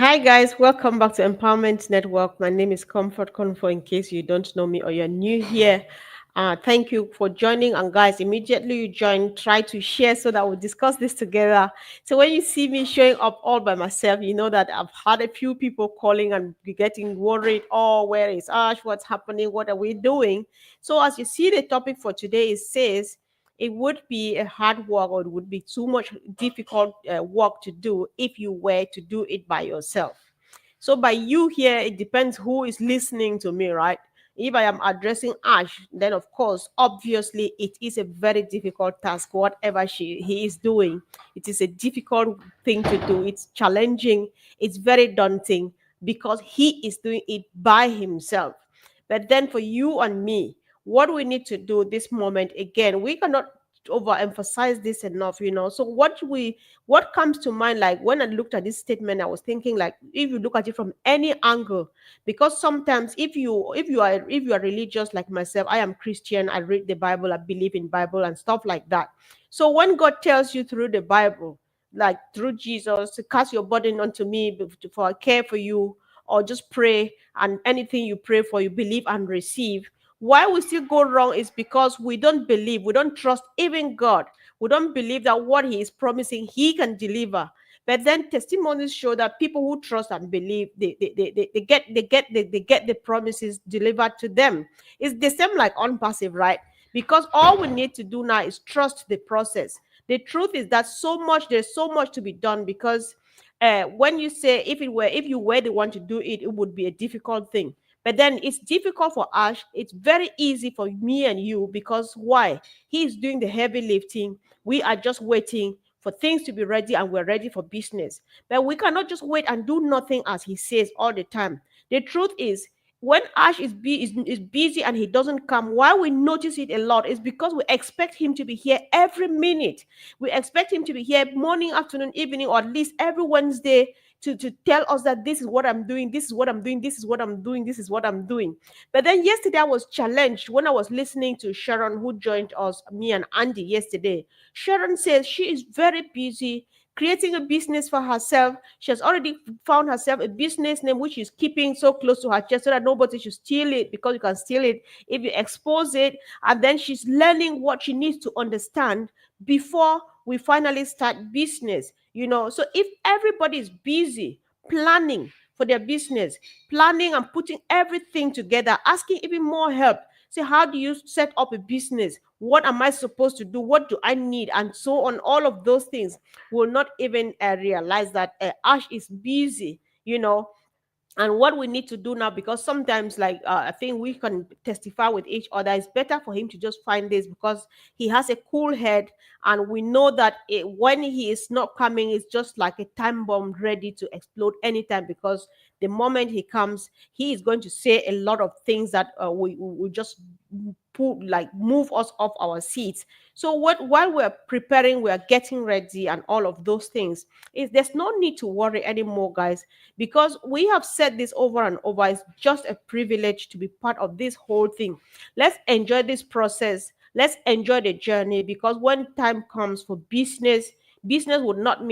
Hi guys, welcome back to Empowerment Network. My name is Comfort Confor. In case you don't know me or you're new here, thank you for joining. And guys, immediately you join, try to share so that we'll discuss this together. So when you see me showing up all by myself, you know that I've had a few people calling and getting worried. Oh, where is Ash? What's happening? What are we doing? So as you see, the topic for today is says it would be a hard work or it would be too much difficult work to do if you were to do it by yourself. So by you here, it depends who is listening to me, right? If I am addressing Ash, then of course, obviously, it is a very difficult task. Whatever he is doing, it is a difficult thing to do. It's challenging. It's very daunting because he is doing it by himself. But then for you and me, what we need to do this moment again, we cannot overemphasize this enough. So what comes to mind, like when I looked at this statement, I was thinking, like, if you look at it from any angle, because sometimes if you are religious like myself, I am Christian, I read the Bible, I believe in Bible and stuff like that. So when God tells you through the Bible, like through Jesus, to cast your burden unto me for I care for you, or just pray, and anything you pray for, you believe and receive. Why we still go wrong is because we don't believe, we don't trust even God. We don't believe that what He is promising, He can deliver. But then testimonies show that people who trust and believe, they get the promises delivered to them. It's the same like unpassive, right? Because all we need to do now is trust the process. The truth is that there's so much to be done, because when you say, if you were the one to do it, it would be a difficult thing. But then it's difficult for Ash. It's very easy for me and you, because why? He's doing the heavy lifting. We are just waiting for things to be ready, and we're ready for business. But we cannot just wait and do nothing as he says all the time. The truth is, when Ash is busy and he doesn't come, why we notice it a lot is because we expect him to be here every minute. We expect him to be here morning, afternoon, evening, or at least every Wednesday, to tell us that this is what I'm doing, this is what I'm doing, this is what I'm doing, this is what I'm doing. But then yesterday I was challenged when I was listening to Sharon, who joined us, me and Andy yesterday. Sharon says she is very busy creating a business for herself. She has already found herself a business name which she's keeping so close to her chest so that nobody should steal it, because you can steal it if you expose it. And then she's learning what she needs to understand before we finally start business. So if everybody is busy planning for their business, planning and putting everything together, asking even more help, say, how do you set up a business? What am I supposed to do? What do I need? And so on. All of those things will not even realize that Ash is busy. And what we need to do now, because sometimes, like, I think we can testify with each other, it's better for him to just find this, because he has a cool head, and we know that when he is not coming, it's just like a time bomb ready to explode anytime, because the moment he comes, he is going to say a lot of things that we just move us off our seats. So while we're preparing, we're getting ready and all of those things, is there's no need to worry anymore, guys, because we have said this over and over. It's just a privilege to be part of this whole thing. Let's enjoy this process. Let's enjoy the journey, because when time comes for business would not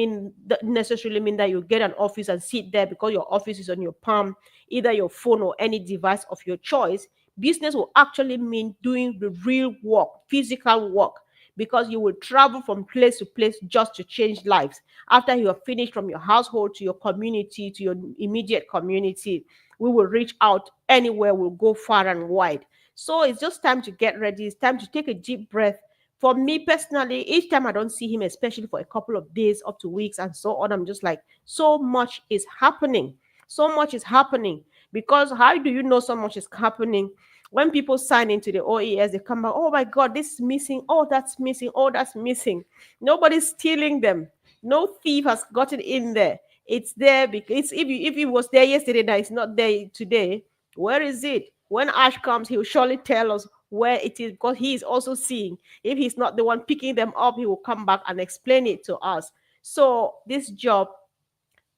necessarily mean that you get an office and sit there, because your office is on your palm, either your phone or any device of your choice. Business will actually mean doing the real work, physical work, because you will travel from place to place just to change lives. After you are finished, from your household to your community, to your immediate community, we will reach out anywhere, we'll go far and wide. So it's just time to get ready. It's time to take a deep breath. For me personally, each time I don't see him, especially for a couple of days up to weeks and so on, I'm just like, so much is happening. So much is happening. Because how do you know so much is happening? When people sign into the OES, they come back, oh my God, this is missing. Oh, that's missing. Oh, that's missing. Nobody's stealing them. No thief has gotten in there. It's there because if it was there yesterday, now it's not there today. Where is it? When Ash comes, he'll surely tell us where it is, because he is also seeing. If he's not the one picking them up, he will come back and explain it to us. So this job,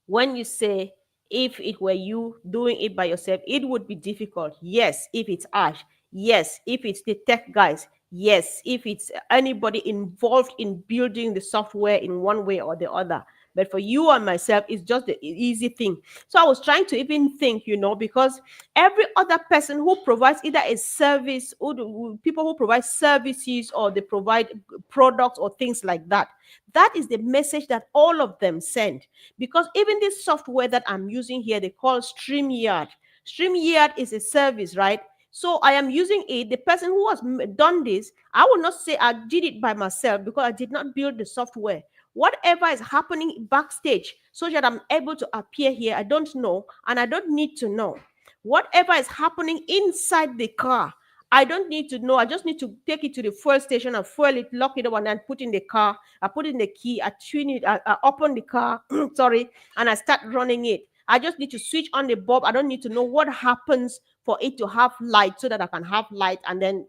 when you say, if it were you doing it by yourself, it would be difficult. Yes, if it's Ash. Yes, if it's the tech guys. Yes, if it's anybody involved in building the software in one way or the other. But for you and myself, it's just the easy thing. So I was trying to even think, because every other person who provides either a service, or people who provide services, or they provide products or things like that, that is the message that all of them send. Because even this software that I'm using here, they call StreamYard. StreamYard is a service, right? So I am using it. The person who has done this, I will not say I did it by myself, because I did not build the software. Whatever is happening backstage, so that I'm able to appear here, I don't know, and I don't need to know. Whatever is happening inside the car, I don't need to know. I just need to take it to the fuel station and fuel it, lock it up, and then put in the car. I put in the key, I tune it, I open the car, sorry, and I start running it. I just need to switch on the bulb. I don't need to know what happens for it to have light, so that I can have light and then,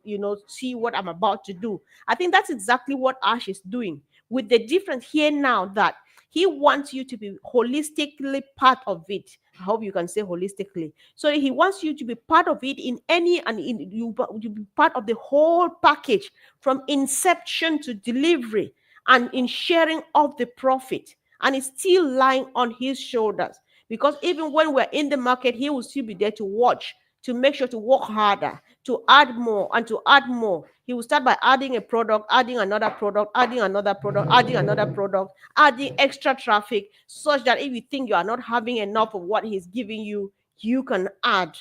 see what I'm about to do. I think that's exactly what Ash is doing, with the difference here now that he wants you to be holistically part of it. I hope you can say holistically. So he wants you to be part of it in any, and you be part of the whole package, from inception to delivery, and in sharing of the profit. And it's still lying on his shoulders, because even when we're in the market, he will still be there to watch, to make sure to work harder, to add more and to add more. He will start by adding a product, adding another product, adding another product, adding another product, adding extra traffic, such that if you think you are not having enough of what he's giving you, you can add.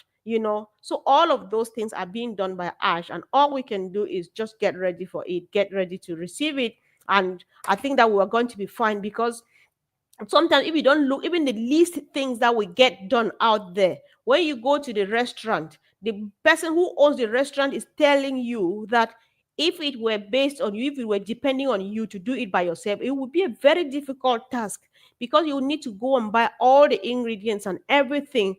So all of those things are being done by Ash, and all we can do is just get ready for it, get ready to receive it. And I think that we're going to be fine, because sometimes if you don't look, even the least things that we get done out there, when you go to the restaurant, the person who owns the restaurant is telling you that if it were based on you, if it were depending on you to do it by yourself, it would be a very difficult task, because you need to go and buy all the ingredients and everything,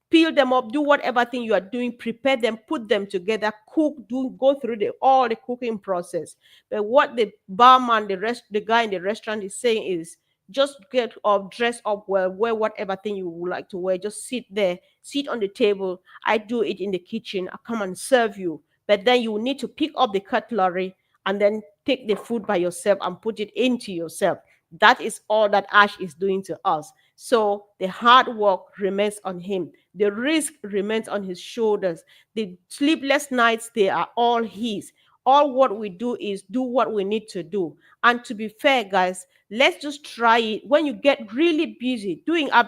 peel them up, do whatever thing you are doing, prepare them, put them together, cook, go through all the cooking process. But what the barman, the guy in the restaurant is saying is, just get up, dress up well, wear whatever thing you would like to wear, just sit there, sit on the table. I do it in the kitchen. I come and serve you. But then you need to pick up the cutlery and then take the food by yourself and put it into yourself. That is all that Ash is doing to us. So the hard work remains on him. The risk remains on his shoulders. The sleepless nights, they are all his. All what we do is do what we need to do. And to be fair, guys, let's just try it. When you get really busy doing, I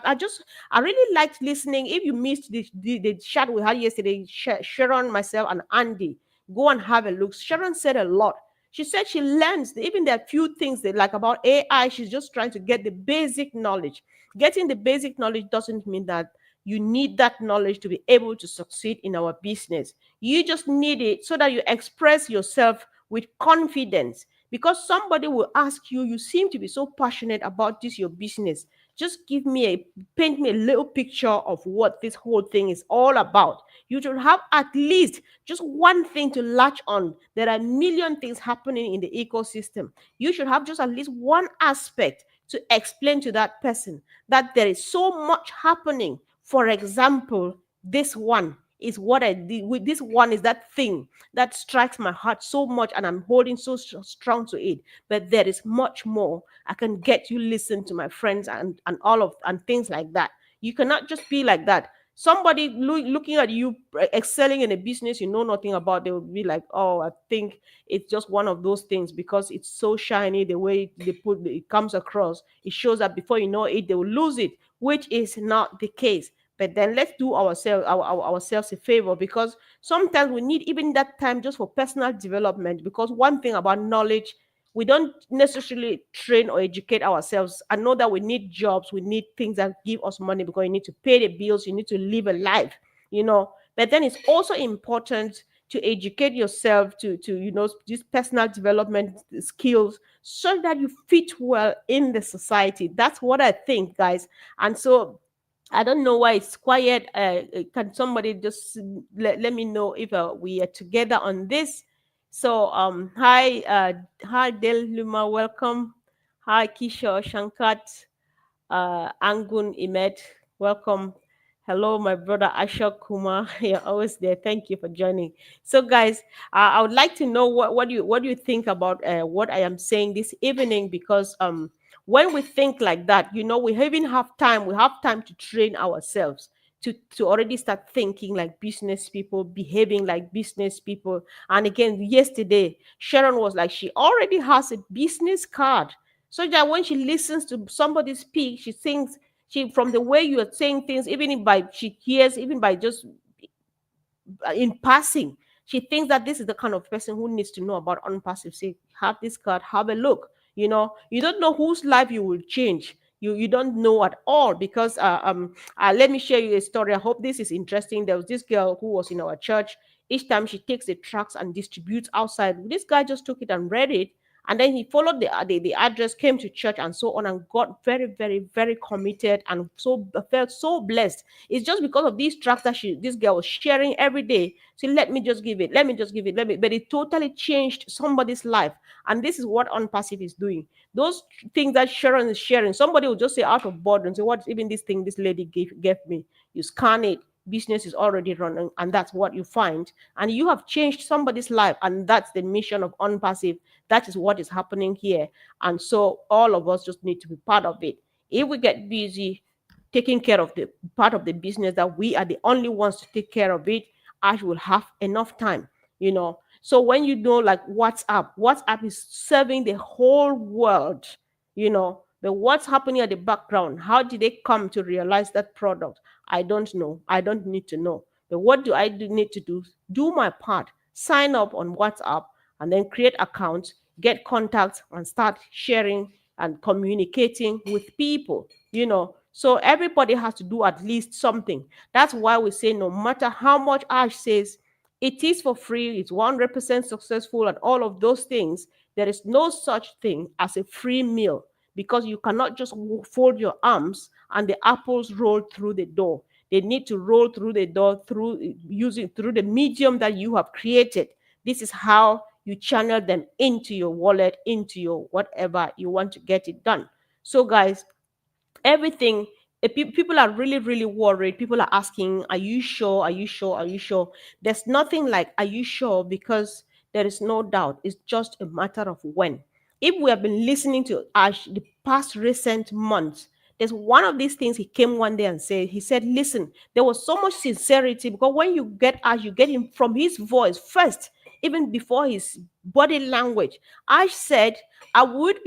really liked listening. If you missed the chat we had yesterday, Sharon, myself, and Andy, go and have a look. Sharon said a lot. She said she learns, even there are few things that like about AI, she's just trying to get the basic knowledge. Getting the basic knowledge doesn't mean that you need that knowledge to be able to succeed in our business. You just need it so that you express yourself with confidence. Because somebody will ask you, you seem to be so passionate about this, your business. Just paint me a little picture of what this whole thing is all about. You should have at least just one thing to latch on. There are a million things happening in the ecosystem. You should have just at least one aspect to explain to that person that there is so much happening. For example, this one is what I did with this one, is that thing that strikes my heart so much, and I'm holding so strong to it. But there is much more. I can get you listen to my friends and all of and things like that. You cannot just be like that. Somebody looking at you excelling in a business you know nothing about, they will be like, oh, I think it's just one of those things, because it's so shiny the way it comes across. It shows that before you know it, they will lose it, which is not the case. But then let's do ourselves a favor, because sometimes we need even that time just for personal development. Because one thing about knowledge, we don't necessarily train or educate ourselves. I know that we need jobs, we need things that give us money, because you need to pay the bills, you need to live a life. But then it's also important to educate yourself to these personal development skills, so that you fit well in the society. That's what I think, guys. And so I don't know why it's quiet. Can somebody just let me know if we are together on this? So, hi, Del Luma, welcome. Hi, Kishore Shankat, Angun Imet, welcome. Hello, my brother Ashok Kumar. You're always there. Thank you for joining. So, guys, I would like to know what do you think about what I am saying this evening, because When we think like that, we even have time. We have time to train ourselves to already start thinking like business people, behaving like business people. And again, yesterday, Sharon was like, she already has a business card. So that when she listens to somebody speak, she thinks, from the way you are saying things, even if by she hears, even by just in passing, she thinks that this is the kind of person who needs to know about unpassive. Say, have this card, have a look. You don't know whose life you will change. You don't know at all, because let me share you a story. I hope this is interesting. There was this girl who was in our church. Each time she takes the tracts and distributes outside, this guy just took it and read it, and then he followed the address, came to church and so on, and got very, very, very committed, and so felt so blessed. It's just because of these tracks that this girl was sharing every day. So let me just give it, let me just give it, but it totally changed somebody's life. And this is what Unpassive is doing. Those things that Sharon is sharing, somebody will just say out of boredom, say, what even this thing this lady gave me? You scan it, business is already running, and that's what you find. And you have changed somebody's life, and that's the mission of Unpassive. That is what is happening here. And so all of us just need to be part of it. If we get busy taking care of the part of the business that we are the only ones to take care of it, Ash will have enough time. So when like WhatsApp is serving the whole world. The what's happening at the background, how did they come to realize that product? I don't know. I don't need to know. But what do I need to do? Do my part. Sign up on WhatsApp, and then create accounts, get contacts, and start sharing and communicating with people. So everybody has to do at least something. That's why we say no matter how much Ash says it is for free, it's 100% successful, and all of those things, there is no such thing as a free meal, because you cannot just fold your arms and the apples roll through the door. They need to roll through the door through the medium that you have created. This is how you channel them into your wallet, into your whatever you want to get it done. So guys, everything, people are really, really worried. People are asking, are you sure, are you sure, are you sure? There's nothing like are you sure, because there is no doubt. It's just a matter of when. If we have been listening to Ash the past recent months, there's one of these things he came one day and said, listen, there was so much sincerity, because when you get Ash, you get him from his voice first, even before his body language. Ash said, I would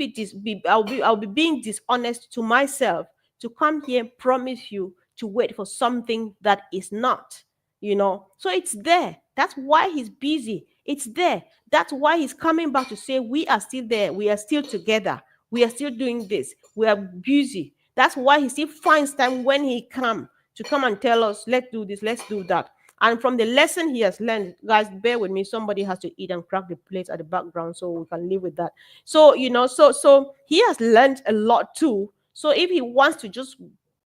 I'll be being dishonest to myself to come here and promise you to wait for something that is not. So it's there. That's why he's busy. It's there. That's why he's coming back to say, we are still there. We are still together. We are still doing this. We are busy. That's why he still finds time when he come to come and tell us, let's do this, let's do that. And from the lesson he has learned, guys, bear with me. Somebody has to eat and crack the plates at the background, so we can live with that. So he has learned a lot too. So if he wants to just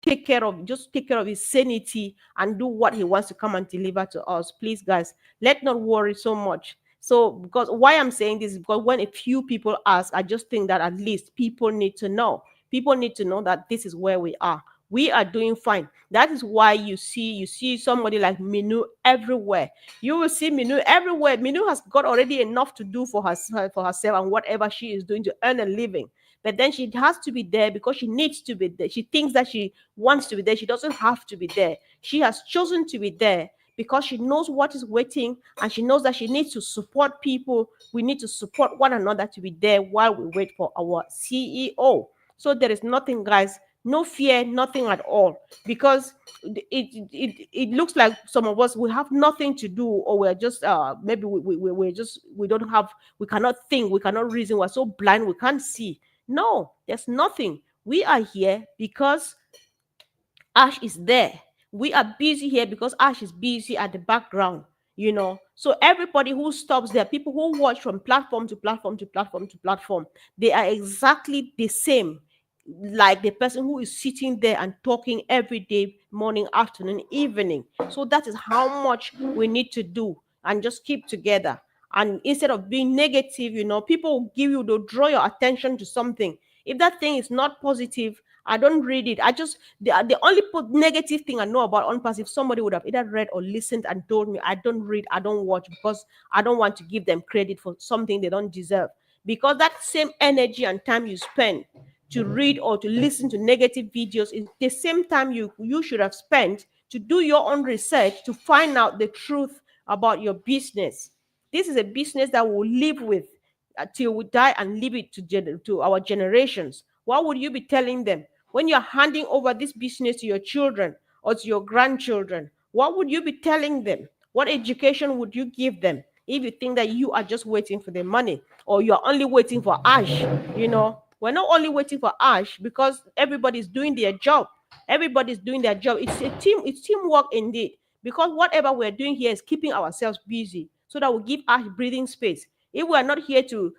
take care of his sanity and do what he wants to come and deliver to us, please, guys, let not worry so much. So, because why I'm saying this is because when a few people ask, I just think that at least people need to know. People need to know that this is where we are. We are doing fine. That is why you see somebody like Minu everywhere. You will see Minu everywhere. Minu has got already enough to do for herself and whatever she is doing to earn a living. But then she has to be there because she needs to be there. She thinks that she wants to be there. She doesn't have to be there. She has chosen to be there because she knows what is waiting, and she knows that she needs to support people. We need to support one another to be there while we wait for our CEO. So there is nothing, guys, no fear, nothing at all, because it looks like some of us, we have nothing to do, or we're just maybe we're just, we don't have, we cannot think, we cannot reason, we're so blind we can't see. No, there's nothing. We are here because Ash is there. We are busy here because Ash is busy at the background. So everybody who stops there, people who watch from platform to platform to platform to platform, they are exactly the same like the person who is sitting there and talking every day, morning, afternoon, evening. So that is how much we need to do, and just keep together. And instead of being negative, people will they'll draw your attention to something. If that thing is not positive, I don't read it. The only negative thing I know about Unpassive, somebody would have either read or listened and told me, I don't read, I don't watch, because I don't want to give them credit for something they don't deserve. Because that same energy and time you spend to read or to listen to negative videos is the same time you should have spent to do your own research to find out the truth about your business. This is a business that we'll live with till we die and leave it to our generations. What would you be telling them when you're handing over this business to your children or to your grandchildren? What would you be telling them? What education would you give them if you think that you are just waiting for the money or you're only waiting for ash? We're not only waiting for ash because everybody's doing their job. Everybody's doing their job. It's teamwork indeed. Because whatever we're doing here is keeping ourselves busy so that we give ash breathing space. If we are not here to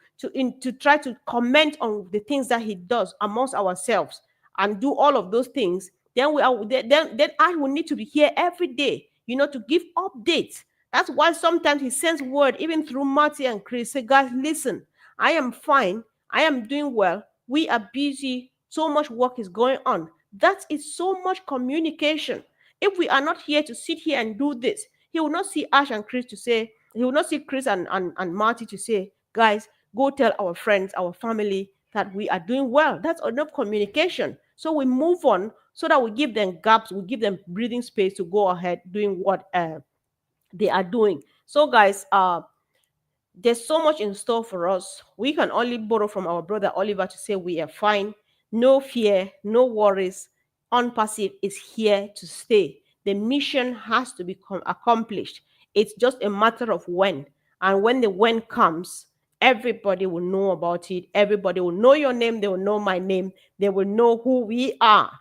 try to comment on the things that he does amongst ourselves and do all of those things, then I will need to be here every day, to give updates. That's why sometimes he sends word even through Marty and Chris. Say, guys, listen, I am fine. I am doing well. We are busy. So much work is going on. That is so much communication. If we are not here to sit here and do this, he will not see Ash and Chris to say, he will not see Chris and Marty to say, guys, go tell our friends, our family that we are doing well. That's enough communication. So we move on so that we give them gaps, we give them breathing space to go ahead doing what they are doing. So, guys, there's so much in store for us. We can only borrow from our brother Oliver to say we are fine. No fear, no worries. Unpassive is here to stay. The mission has to be accomplished. It's just a matter of when. And when the when comes, everybody will know about it. Everybody will know your name. They will know my name. They will know who we are.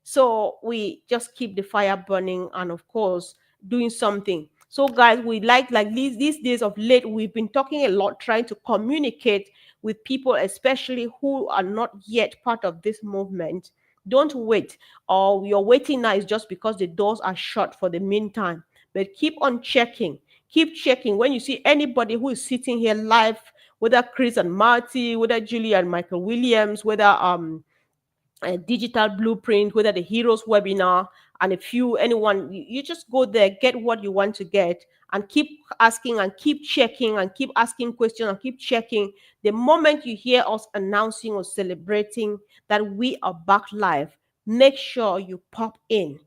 So we just keep the fire burning and, of course, doing something. So, guys, we like these days of late, we've been talking a lot, trying to communicate with people, especially who are not yet part of this movement. Don't wait, or your waiting now is just because the doors are shut for the meantime. But keep on checking. Keep checking. When you see anybody who is sitting here live, whether Chris and Marty, whether Julia and Michael Williams, whether a digital blueprint, whether the heroes webinar, and a few anyone, you just go there, get what you want to get, and keep asking and keep checking and keep asking questions and keep checking. The moment you hear us announcing or celebrating that we are back live, make sure you pop in.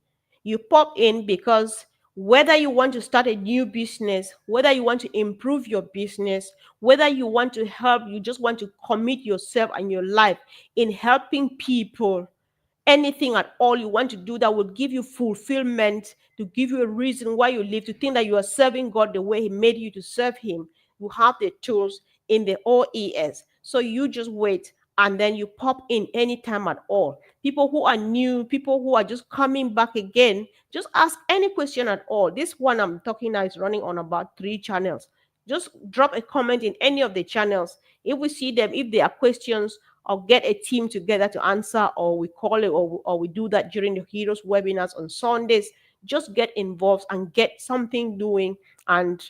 You pop in because whether you want to start a new business, whether you want to improve your business, whether you want to help, you just want to commit yourself and your life in helping people, anything at all you want to do that will give you fulfillment, to give you a reason why you live, to think that you are serving God the way he made you to serve him, you have the tools in the OES. So you just wait and then you pop in anytime at all. People who are new, people who are just coming back again, just ask any question at all. This one I'm talking now is running on about 3 channels. Just drop a comment in any of the channels. If we see them, if there are questions, or get a team together to answer, or we call it, or we do that during the Heroes webinars on Sundays. Just get involved and get something doing. And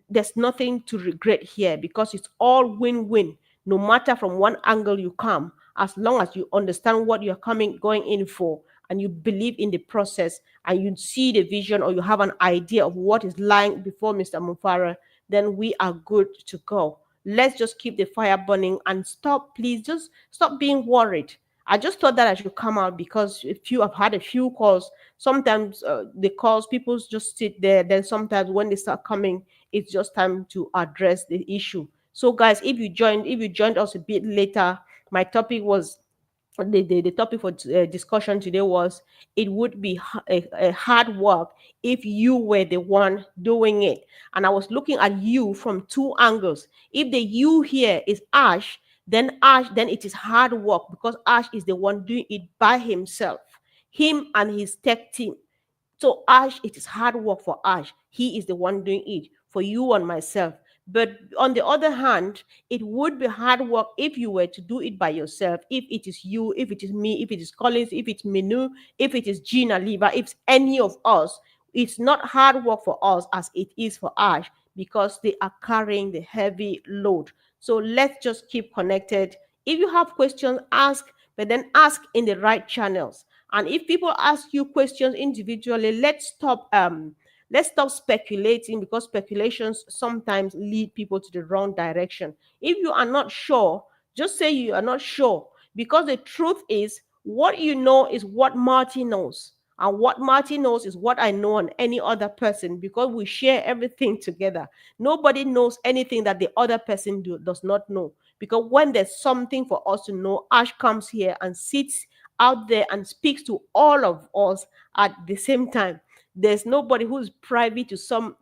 there's nothing to regret here because it's all win-win, no matter from one angle you come, as long as you understand what you're going in for, and you believe in the process, and you see the vision, or you have an idea of what is lying before Mr. Mufara, then we are good to go. Let's just keep the fire burning and stop, please, just stop being worried. I just thought that I should come out because if you have had a few calls, sometimes the calls, people just sit there. Then sometimes when they start coming, it's just time to address the issue. So, guys, if you joined us a bit later, my topic was the topic for discussion today was, it would be a hard work if you were the one doing it. And I was looking at you from 2 angles. If the you here is Ash, then it is hard work because Ash is the one doing it by himself, him and his tech team. So Ash, it is hard work for Ash. He is the one doing it for you and myself. But on the other hand, it would be hard work if you were to do it by yourself. If it is you, if it is me, if it is Collins, if it's Minu, if it is Gina Liva, if it's any of us, it's not hard work for us as it is for Ash because they are carrying the heavy load. So let's just keep connected. If you have questions, ask, but then ask in the right channels. And if people ask you questions individually, let's stop speculating because speculations sometimes lead people to the wrong direction. If you are not sure, just say you are not sure. Because the truth is, what you know is what Marty knows. And what Marty knows is what I know on any other person, because we share everything together. Nobody knows anything that the other person does not know. Because when there's something for us to know, Ash comes here and sits out there and speaks to all of us at the same time. There's nobody who's privy to some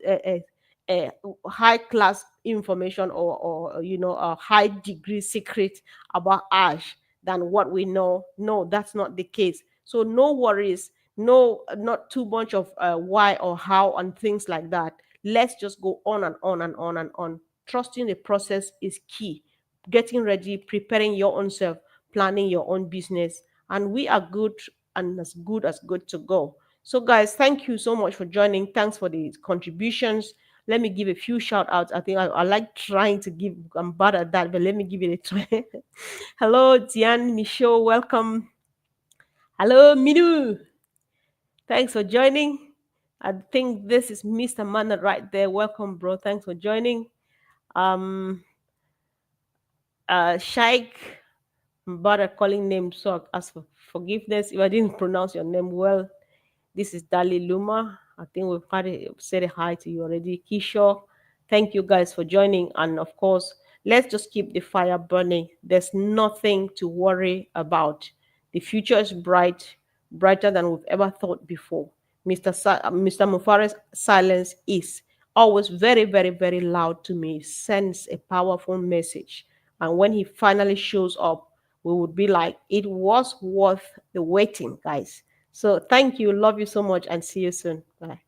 high class information, or a high degree secret about Ash than what we know. No, that's not the case. So no worries, no, not too much of why or how and things like that. Let's just go on and on and on and on. Trusting the process is key. Getting ready, preparing your own self, planning your own business, and we are good as good to go. So, guys, thank you so much for joining. Thanks for the contributions. Let me give a few shout outs. I think I like trying to give, I'm bad at that, but let me give it a try. Hello, Diane Michaud, welcome. Hello, Minu. Thanks for joining. I think this is Mr. Manna right there. Welcome, bro. Thanks for joining. Um, Shaik, I'm bad at calling names, so I ask for forgiveness if I didn't pronounce your name well. This is Dali Luma. I think we've said a hi to you already. Kishore, thank you guys for joining. And of course, let's just keep the fire burning. There's nothing to worry about. The future is bright, brighter than we've ever thought before. Mr. Mufare's silence is always very, very, very loud to me. It sends a powerful message. And when he finally shows up, we would be like, it was worth the waiting, guys. So thank you. Love you so much and see you soon. Bye.